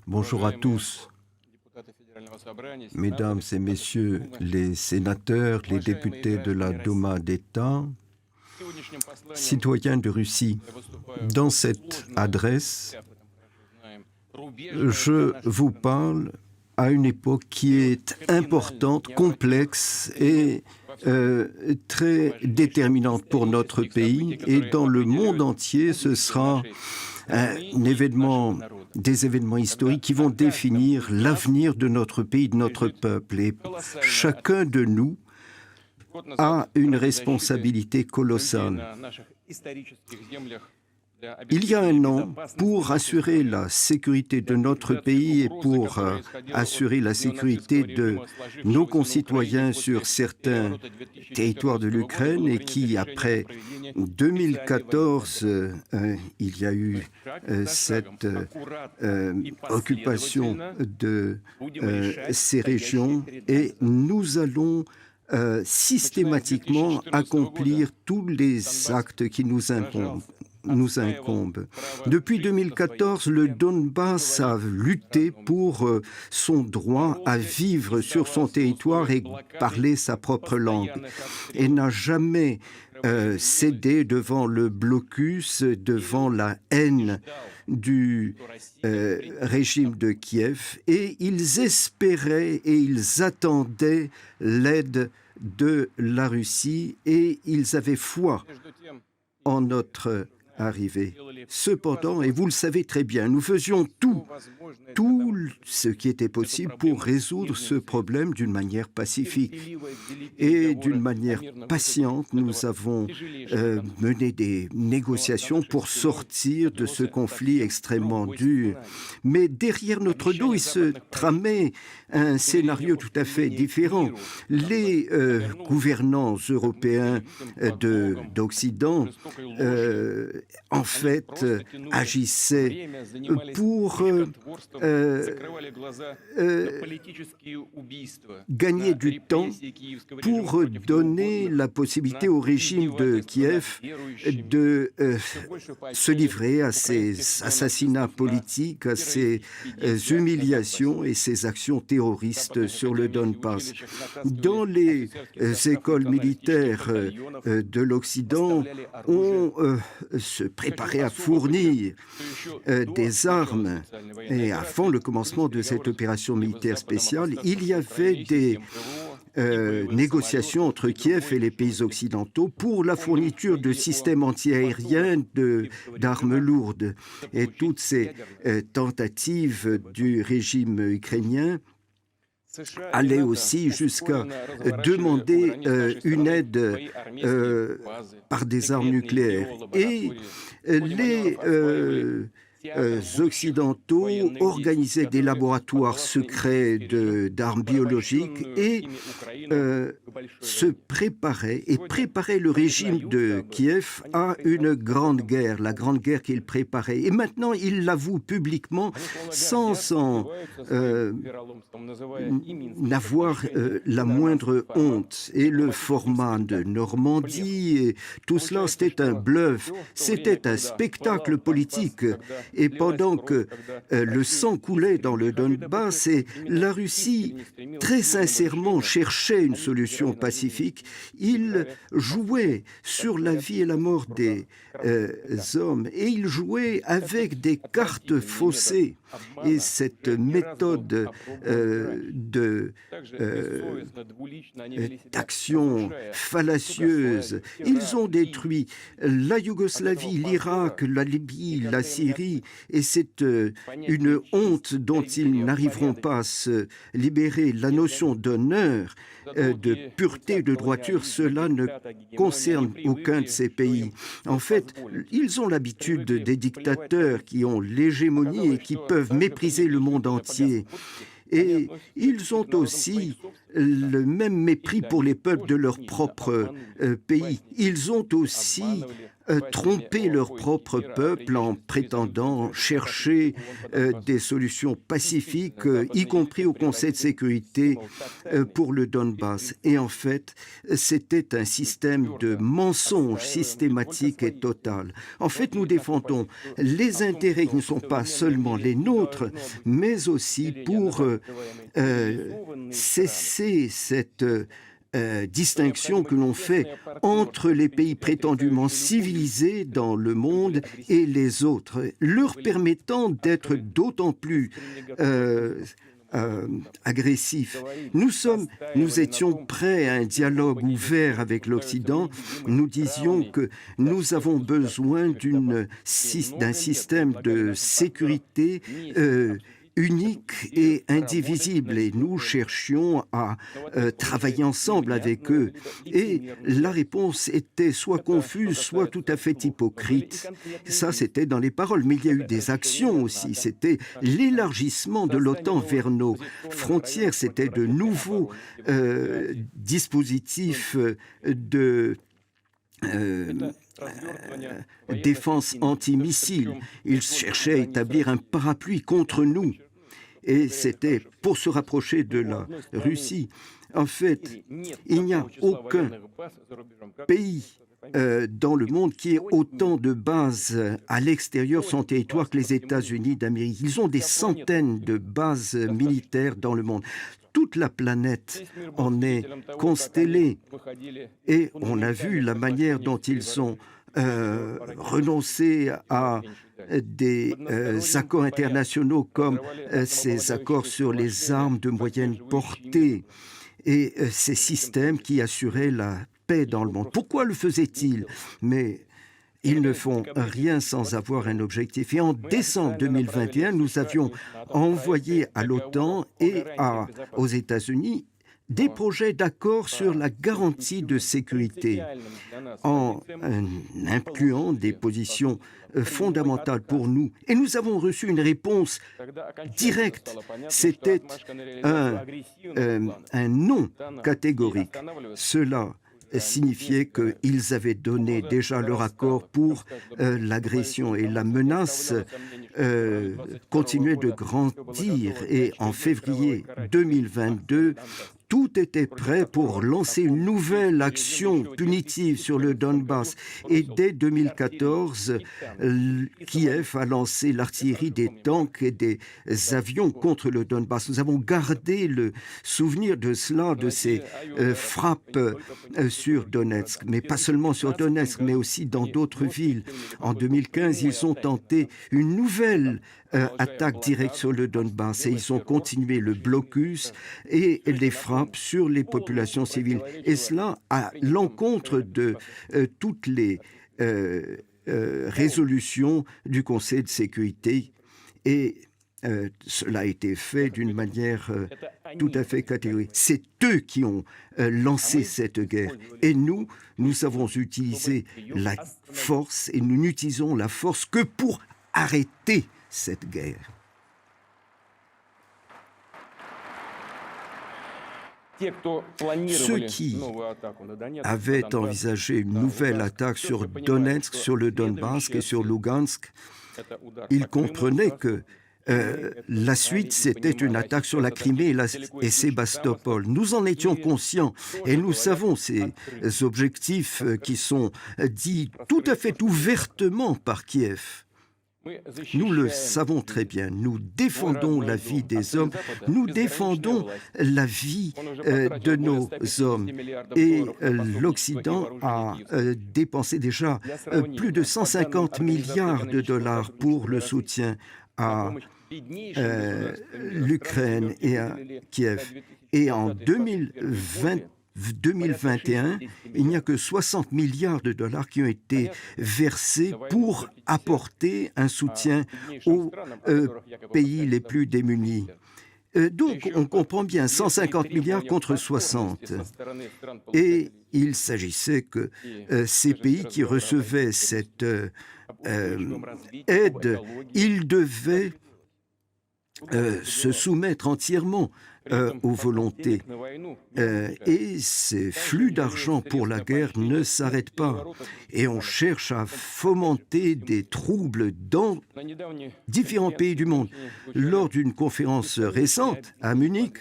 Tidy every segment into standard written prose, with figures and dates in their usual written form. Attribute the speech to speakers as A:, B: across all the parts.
A: Bonjour à tous, mesdames et messieurs les sénateurs, les députés de la Douma d'État, citoyens de Russie. Dans cette adresse, je vous parle à une époque qui est importante, complexe et très déterminante pour notre pays, et dans le monde entier, ce sera des événements historiques qui vont définir l'avenir de notre pays, de notre peuple. Et chacun de nous a une responsabilité colossale. Il y a un an, pour assurer la sécurité de notre pays et pour assurer la sécurité de nos concitoyens sur certains territoires de l'Ukraine, et qui, après 2014, il y a eu cette occupation de ces régions, et nous allons systématiquement accomplir tous les actes qui nous incombent. Depuis 2014, le Donbass a lutté pour son droit à vivre sur son territoire et parler sa propre langue, et n'a jamais cédé devant le blocus, devant la haine du régime de Kiev, et ils espéraient et ils attendaient l'aide de la Russie, et ils avaient foi en notre arrivée. Cependant, et vous le savez très bien, nous faisions tout ce qui était possible pour résoudre ce problème d'une manière pacifique. Et d'une manière patiente, nous avons mené des négociations pour sortir de ce conflit extrêmement dur. Mais derrière notre dos, il se tramait un scénario tout à fait différent. Les gouvernants européens d'Occident en fait, agissaient pour gagner du temps, pour donner la possibilité au régime de Kiev de se livrer à ses assassinats politiques, à ses humiliations et ses actions terroristes sur le Donbass. Dans les écoles militaires de l'Occident, on se préparait à fournir des armes. Et avant le commencement de cette opération militaire spéciale, il y avait des négociations entre Kiev et les pays occidentaux pour la fourniture de systèmes antiaériens, d'armes lourdes. Et toutes ces tentatives du régime ukrainien allaient aussi jusqu'à demander une aide par des armes nucléaires. Et les Occidentaux organisaient des laboratoires secrets d'armes biologiques et se préparaient le régime de Kiev à une grande guerre, la grande guerre qu'il préparait. Et maintenant, il l'avoue publiquement sans n'avoir la moindre honte. Et le format de Normandie, et tout cela, c'était un bluff, c'était un spectacle politique. Et pendant que le sang coulait dans le Donbass et la Russie, très sincèrement, cherchait une solution pacifique, il jouait sur la vie et la mort des hommes, et il jouait avec des cartes faussées. Et cette méthode d'action fallacieuse, ils ont détruit la Yougoslavie, l'Irak, la Libye, la Syrie, et c'est une honte dont ils n'arriveront pas à se libérer. La notion d'honneur, de pureté, de droiture, cela ne concerne aucun de ces pays. En fait, ils ont l'habitude des dictateurs qui ont l'hégémonie et qui peuvent mépriser le monde entier. Et ils ont aussi le même mépris pour les peuples de leur propre pays. Ils ont aussi tromper leur propre peuple en prétendant chercher des solutions pacifiques, y compris au Conseil de sécurité pour le Donbass. Et en fait, c'était un système de mensonges systématique et total. En fait, nous défendons les intérêts qui ne sont pas seulement les nôtres, mais aussi pour cesser cette distinction que l'on fait entre les pays prétendument civilisés dans le monde et les autres, leur permettant d'être d'autant plus agressifs. Nous étions prêts à un dialogue ouvert avec l'Occident. Nous disions que nous avons besoin d'un système de sécurité unique et indivisible, et nous cherchions à travailler ensemble avec eux. Et la réponse était soit confuse, soit tout à fait hypocrite. Ça, c'était dans les paroles, mais il y a eu des actions aussi. C'était l'élargissement de l'OTAN vers nos frontières. C'était de nouveaux dispositifs de défense antimissile. Ils cherchaient à établir un parapluie contre nous. Et c'était pour se rapprocher de la Russie. En fait, il n'y a aucun pays dans le monde qui ait autant de bases à l'extérieur de son territoire que les États-Unis d'Amérique. Ils ont des centaines de bases militaires dans le monde. Toute la planète en est constellée. Et on a vu la manière dont ils ont renoncé à des accords internationaux comme ces accords sur les armes de moyenne portée et ces systèmes qui assuraient la paix dans le monde. Pourquoi le faisaient-ils? Mais ils ne font rien sans avoir un objectif. Et en décembre 2021, nous avions envoyé à l'OTAN et aux États-Unis des projets d'accord sur la garantie de sécurité, en incluant des positions fondamentales pour nous. Et nous avons reçu une réponse directe. C'était un non catégorique. Cela signifiait qu'ils avaient donné déjà leur accord pour l'agression, et la menace continuait de grandir. Et en février 2022, tout était prêt pour lancer une nouvelle action punitive sur le Donbass. Et dès 2014, Kiev a lancé l'artillerie, des tanks et des avions contre le Donbass. Nous avons gardé le souvenir de cela, de ces frappes sur Donetsk, mais pas seulement sur Donetsk, mais aussi dans d'autres villes. En 2015, ils ont tenté une nouvelle attaque directe sur le Donbass, et ils ont continué le blocus et les frappes sur les populations civiles. Et cela à l'encontre de toutes les résolutions du Conseil de sécurité. Et cela a été fait d'une manière tout à fait catégorique. C'est eux qui ont lancé cette guerre. Et nous avons utilisé la force, et nous n'utilisons la force que pour arrêter cette guerre. Ceux qui avaient envisagé une nouvelle attaque sur Donetsk, sur le Donbass et sur Lugansk, ils comprenaient que la suite, c'était une attaque sur la Crimée et Sébastopol. Nous en étions conscients, et nous savons ces objectifs qui sont dits tout à fait ouvertement par Kiev. Nous le savons très bien. Nous défendons la vie des hommes, nous défendons la vie de nos hommes. Et l'Occident a dépensé déjà plus de 150 milliards de dollars pour le soutien à l'Ukraine et à Kiev. Et en 2021, il n'y a que 60 milliards de dollars qui ont été versés pour apporter un soutien aux pays les plus démunis. Donc, on comprend bien, 150 milliards contre 60. Et il s'agissait que ces pays qui recevaient cette aide, ils devaient se soumettre entièrement aux volontés. Et ces flux d'argent pour la guerre ne s'arrêtent pas. Et on cherche à fomenter des troubles dans différents pays du monde. Lors d'une conférence récente à Munich,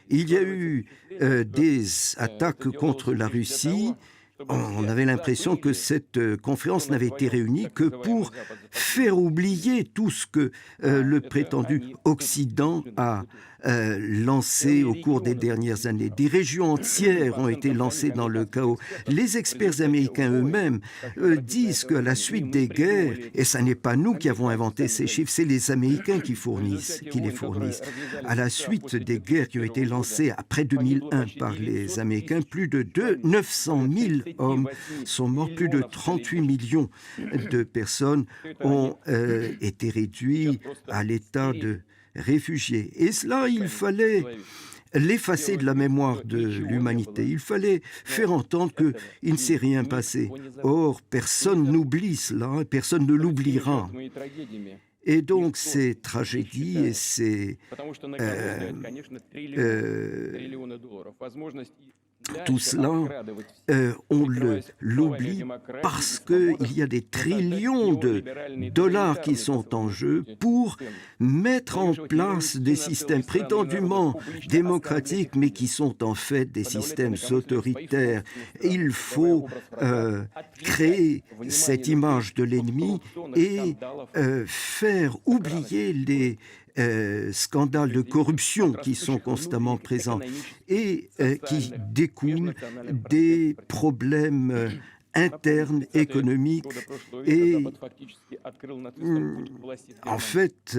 A: il y a eu des attaques contre la Russie. On avait l'impression que cette conférence n'avait été réunie que pour faire oublier tout ce que le prétendu Occident a lancé au cours des dernières années. Des régions entières ont été lancées dans le chaos. Les experts américains eux-mêmes disent qu'à la suite des guerres, et ce n'est pas nous qui avons inventé ces chiffres, c'est les Américains qui les fournissent. À la suite des guerres qui ont été lancées après 2001 par les Américains, plus de 900 000 hommes sont morts, plus de 38 millions de personnes ont été réduites à l'état de réfugiés. Et cela, il fallait l'effacer de la mémoire de l'humanité. Il fallait faire entendre qu'il ne s'est rien passé. Or, personne n'oublie cela, personne ne l'oubliera. Et donc, ces tragédies et ces... tout cela, on l'oublie parce qu'il y a des trillions de dollars qui sont en jeu pour mettre en place des systèmes prétendument démocratiques, mais qui sont en fait des systèmes autoritaires. Il faut créer cette image de l'ennemi et faire oublier les scandales de corruption qui sont constamment présents et qui découlent des problèmes internes, économiques. Et en fait,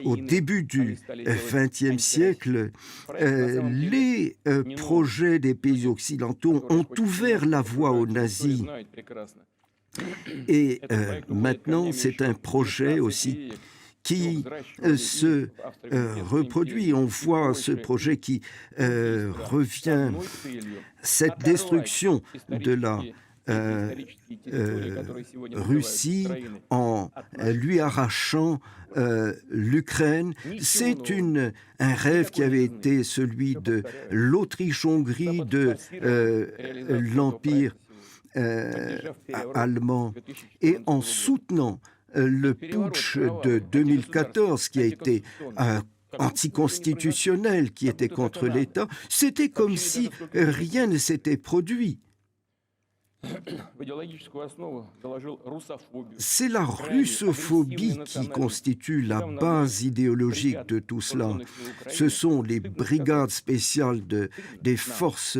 A: au début du XXe siècle, les projets des pays occidentaux ont ouvert la voie aux nazis. Et maintenant, c'est un projet aussi qui se reproduit. On voit ce projet qui revient, cette destruction de la Russie en lui arrachant l'Ukraine. C'est un rêve qui avait été celui de l'Autriche-Hongrie, de l'Empire allemand. Et en soutenant le putsch de 2014 qui a été anticonstitutionnel, qui était contre l'État, c'était comme si rien ne s'était produit. C'est la russophobie qui constitue la base idéologique de tout cela. Ce sont les brigades spéciales des forces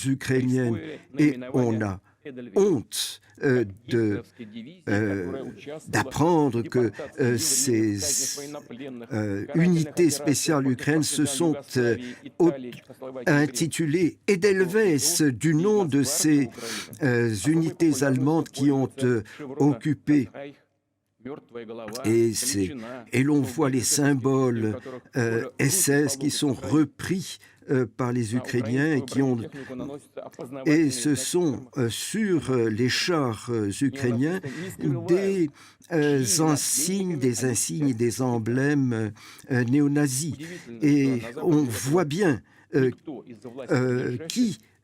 A: ukrainiennes et on a honte d'apprendre que ces unités spéciales ukrainiennes se sont intitulées Edelweiss du nom de ces unités allemandes qui ont occupé. Et l'on voit les symboles SS qui sont repris par les Ukrainiens et ce sont sur les chars ukrainiens des insignes et des emblèmes néo-nazis. Et on voit bien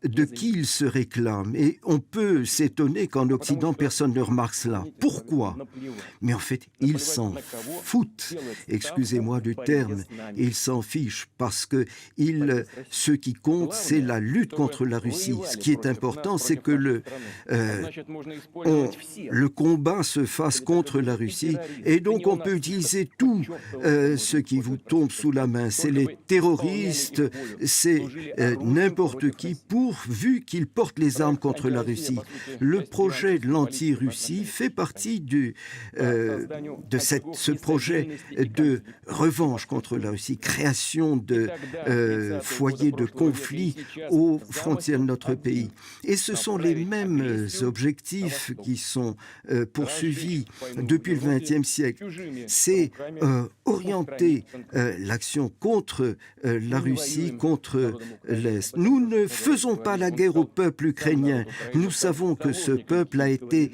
A: de qui il se réclame. Et on peut s'étonner qu'en Occident, personne ne remarque cela. Pourquoi? Mais en fait, ils s'en foutent. Excusez-moi du terme. Ils s'en fichent parce que ce qui compte, c'est la lutte contre la Russie. Ce qui est important, c'est que le combat se fasse contre la Russie. Et donc, on peut utiliser tout ce qui vous tombe sous la main. C'est les terroristes, c'est n'importe qui vu qu'ils portent les armes contre la Russie. Le projet de l'anti-Russie fait partie de ce projet de revanche contre la Russie, création de foyers de conflit aux frontières de notre pays. Et ce sont les mêmes objectifs qui sont poursuivis depuis le XXe siècle. C'est orienter l'action contre la Russie, contre l'Est. Nous ne faisons pas la guerre au peuple ukrainien. Nous savons que ce peuple a été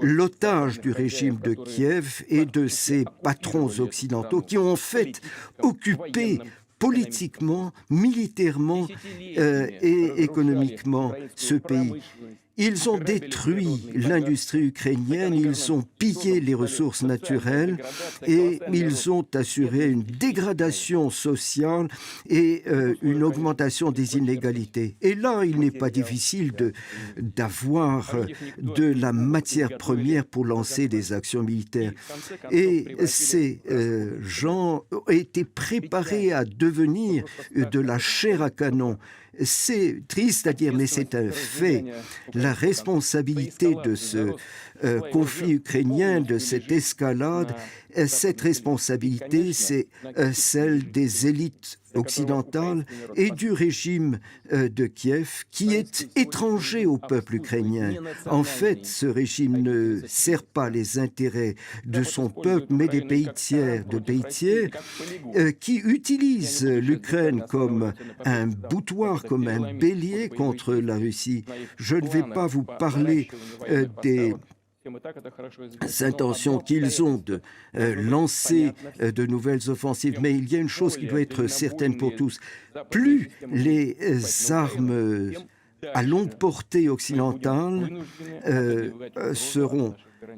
A: l'otage du régime de Kiev et de ses patrons occidentaux qui ont en fait occupé politiquement, militairement et économiquement ce pays. Ils ont détruit l'industrie ukrainienne, ils ont pillé les ressources naturelles et ils ont assuré une dégradation sociale et une augmentation des inégalités. Et là, il n'est pas difficile d'avoir de la matière première pour lancer des actions militaires. Et ces gens ont été préparés à devenir de la chair à canon. C'est triste à dire, mais c'est un fait. La responsabilité de ce conflit ukrainien, de cette escalade, cette responsabilité, c'est celle des élites occidentales et du régime de Kiev, qui est étranger au peuple ukrainien. En fait, ce régime ne sert pas les intérêts de son peuple, mais des pays tiers, qui utilisent l'Ukraine comme un boutoir, comme un bélier contre la Russie. Je ne vais pas vous parler des intentions qu'ils ont de lancer de nouvelles offensives, mais il y a une chose qui doit être certaine pour tous. Plus les armes à longue portée occidentale seront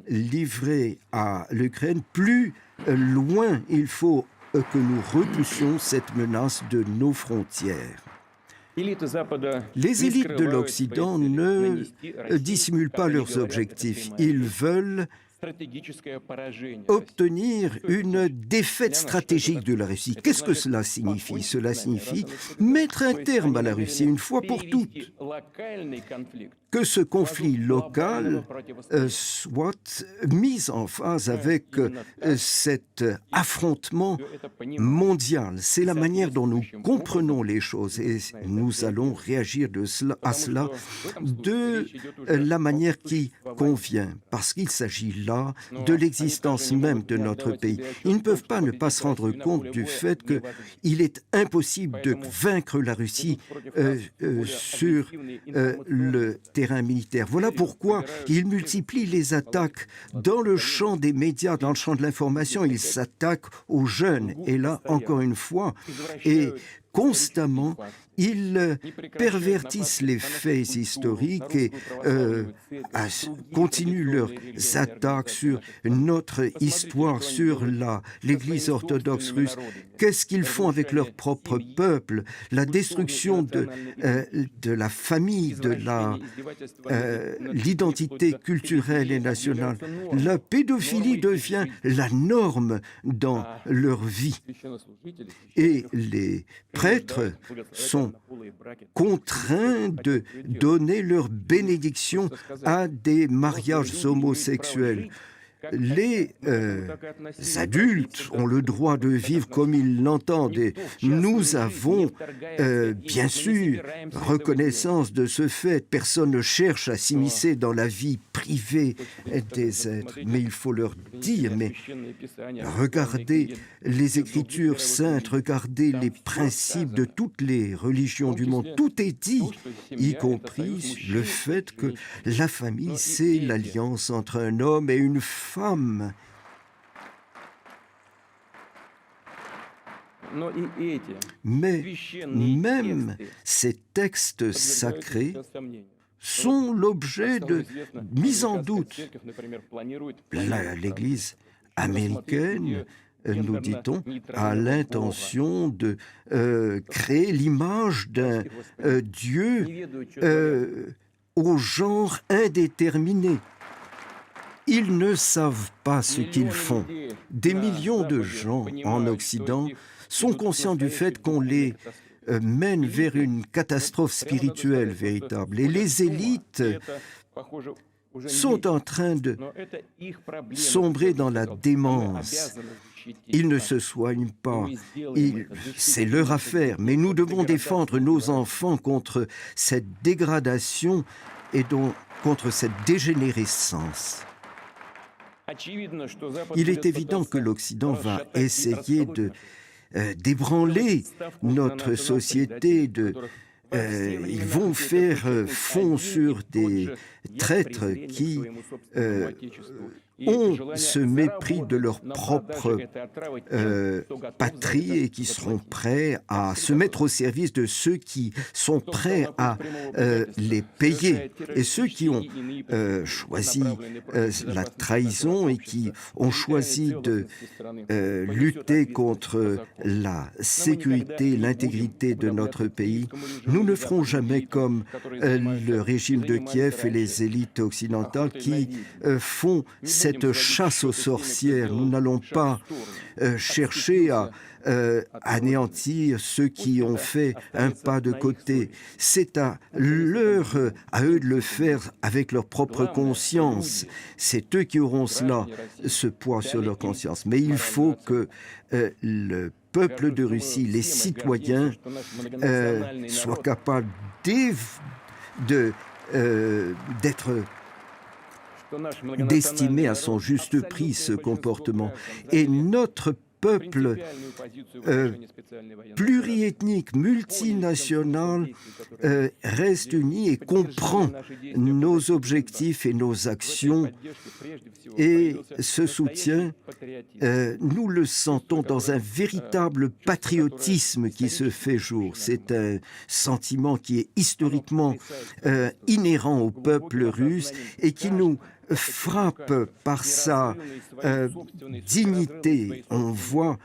A: livrées à l'Ukraine, plus loin il faut que nous repoussions cette menace de nos frontières. Les élites de l'Occident ne dissimulent pas leurs objectifs. Ils veulent obtenir une défaite stratégique de la Russie. Qu'est-ce que cela signifie? Cela signifie mettre un terme à la Russie une fois pour toutes. Que ce conflit local soit mis en phase avec cet affrontement mondial. C'est la manière dont nous comprenons les choses et nous allons réagir à cela de la manière qui convient, parce qu'il s'agit là de l'existence même de notre pays. Ils ne peuvent pas ne pas se rendre compte du fait qu'il est impossible de vaincre la Russie sur le terrain militaire. Voilà pourquoi ils multiplient les attaques dans le champ des médias, dans le champ de l'information. Ils s'attaquent aux jeunes. Et là, encore une fois, et constamment, ils pervertissent les faits historiques et continuent leurs attaques sur notre histoire, sur l'Église orthodoxe russe. Qu'est-ce qu'ils font avec leur propre peuple? La destruction de la famille, de l'identité culturelle et nationale. La pédophilie devient la norme dans leur vie. Et les prêtres sont contraints de donner leur bénédiction à des mariages homosexuels. Les adultes ont le droit de vivre comme ils l'entendent et nous avons bien sûr reconnaissance de ce fait. Personne ne cherche à s'immiscer dans la vie privée des êtres, mais il faut leur dire, mais regardez les Écritures saintes, regardez les principes de toutes les religions du monde, tout est dit, y compris le fait que la famille, c'est l'alliance entre un homme et une femme. Mais même ces textes sacrés sont l'objet de mise en doute. L'Église américaine, nous dit-on, a l'intention de créer l'image d'un Dieu au genre indéterminé. Ils ne savent pas ce qu'ils font. Des millions de gens en Occident sont conscients du fait qu'on les mène vers une catastrophe spirituelle véritable. Et les élites sont en train de sombrer dans la démence. Ils ne se soignent pas. C'est leur affaire. Mais nous devons défendre nos enfants contre cette dégradation et donc contre cette dégénérescence. Il est évident que l'Occident va essayer de d'ébranler notre société, de ils vont faire fond sur des traîtres qui ont ce mépris de leur propre patrie et qui seront prêts à se mettre au service de ceux qui sont prêts à les payer. Et ceux qui ont choisi la trahison et qui ont choisi de lutter contre la sécurité, l'intégrité de notre pays, nous ne ferons jamais comme le régime de Kiev et les élites occidentales qui font cette chasse aux sorcières. Nous n'allons pas chercher à anéantir ceux qui ont fait un pas de côté. C'est à eux de le faire avec leur propre conscience. C'est eux qui auront ce poids sur leur conscience. Mais il faut que le peuple de Russie, les citoyens, soient capables d'estimer à son juste prix ce comportement. Et notre peuple pluriethnique, multinational, reste uni et comprend nos objectifs et nos actions. Et ce soutien, nous le sentons dans un véritable patriotisme qui se fait jour. C'est un sentiment qui est historiquement inhérent au peuple russe et qui nous frappe par sa dignité. On voit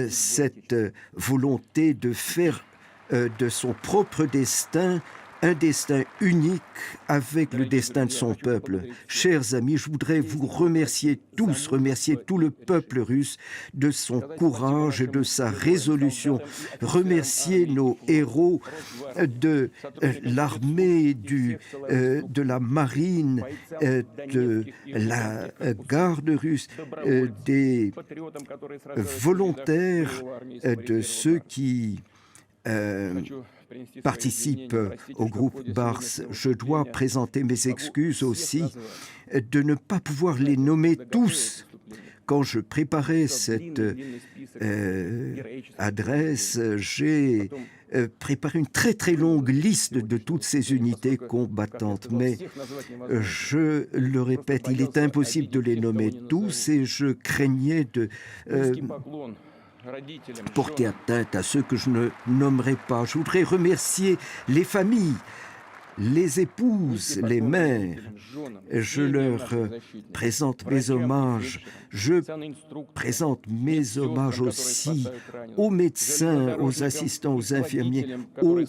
A: cette volonté de faire de son propre destin un destin unique avec le destin de son peuple. Chers amis, je voudrais vous remercier tous, remercier tout le peuple russe de son courage et de sa résolution. Remercier nos héros de l'armée, de la marine, de la garde russe, des volontaires, de ceux qui participe au groupe Bars. Je dois présenter mes excuses aussi de ne pas pouvoir les nommer tous. Quand je préparais cette adresse, j'ai préparé une très très longue liste de toutes ces unités combattantes. Mais je le répète, il est impossible de les nommer tous et je craignais de porter atteinte à ceux que je ne nommerai pas. Je voudrais remercier les familles, les épouses, les mères. Je leur présente mes hommages. Je présente mes hommages aussi aux médecins, aux assistants, aux infirmiers, aux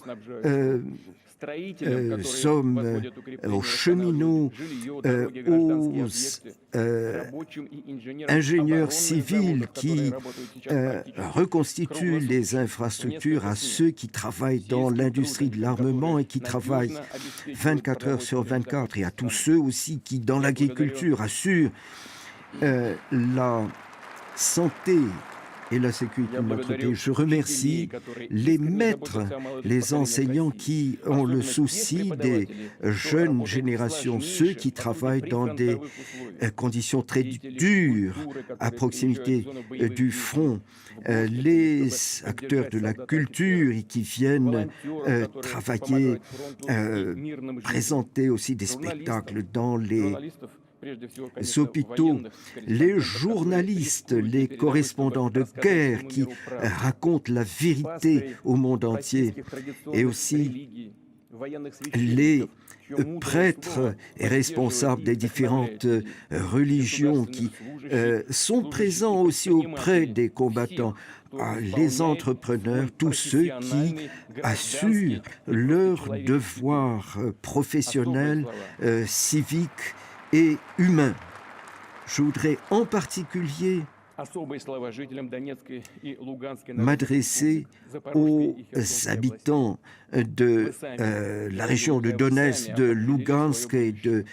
A: hommes, aux cheminots, aux ingénieurs civils qui reconstituent les infrastructures, à ceux qui travaillent dans l'industrie de l'armement et qui travaillent 24 heures sur 24, et à tous ceux aussi qui, dans l'agriculture, assurent la santé et la sécurité de notre pays. Je remercie les maîtres, les enseignants qui ont le souci des jeunes générations, ceux qui travaillent dans des conditions très dures à proximité du front, les acteurs de la culture et qui viennent travailler, présenter aussi des spectacles dans les hôpitaux, les journalistes, les correspondants de guerre qui racontent la vérité au monde entier, et aussi les prêtres et responsables des différentes religions qui sont présents aussi auprès des combattants, les entrepreneurs, tous ceux qui assurent leur devoir professionnel, civique et humain. Je voudrais en particulier m'adresser aux habitants de la région de Donetsk, de Lugansk et de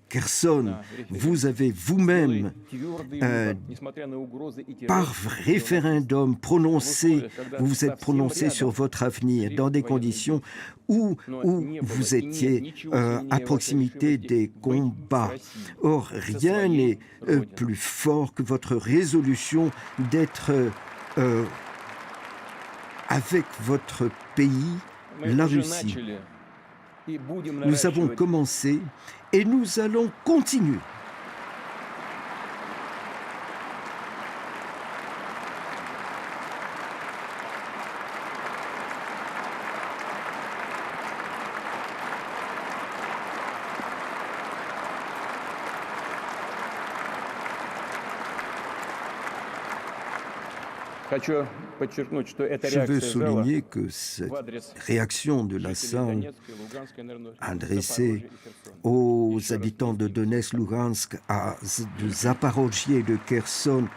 A: Kherson. Vous avez vous-même, par référendum, vous vous êtes prononcé sur votre avenir dans des conditions où vous étiez à proximité des combats. Or, rien n'est plus fort que votre résolution d'être avec votre pays la Russie. Nous avons commencé et nous allons continuer. Je veux souligner que cette réaction de la salle adressée aux habitants de Donetsk, Lugansk, de Zaporojie et de Kherson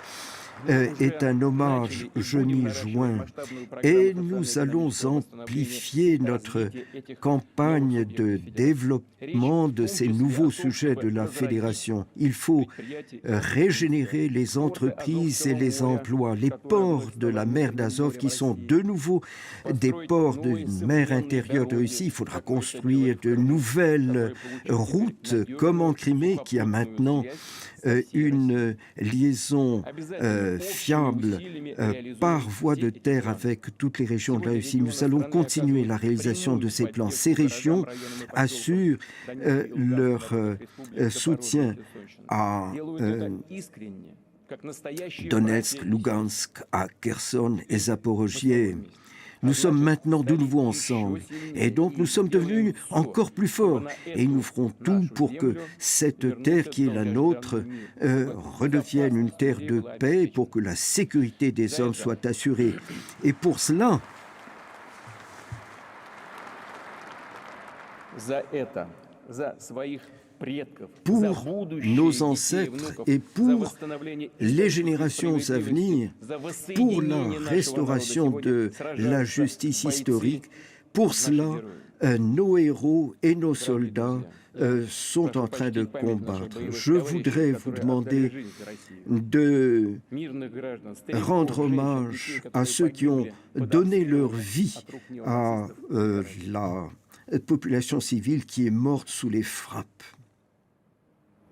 A: est un hommage, je m'y joins. Et nous allons amplifier notre campagne de développement de ces nouveaux sujets de la Fédération. Il faut régénérer les entreprises et les emplois. Les ports de la mer d'Azov, qui sont de nouveau des ports de mer intérieure de Russie, il faudra construire de nouvelles routes, comme en Crimée, qui a maintenant une liaison fiable par voie de terre avec toutes les régions de la Russie. Nous allons continuer la réalisation de ces plans. Ces régions assurent leur soutien à Donetsk, Lugansk, à Kherson et Zaporojie. Nous sommes maintenant de nouveau ensemble et donc nous sommes devenus encore plus forts et nous ferons tout pour que cette terre qui est la nôtre redevienne une terre de paix, pour que la sécurité des hommes soit assurée. Et pour cela, pour nos ancêtres et pour les générations à venir, pour la restauration de la justice historique, pour cela, nos héros et nos soldats sont en train de combattre. Je voudrais vous demander de rendre hommage à ceux qui ont donné leur vie à la population civile qui est morte sous les frappes.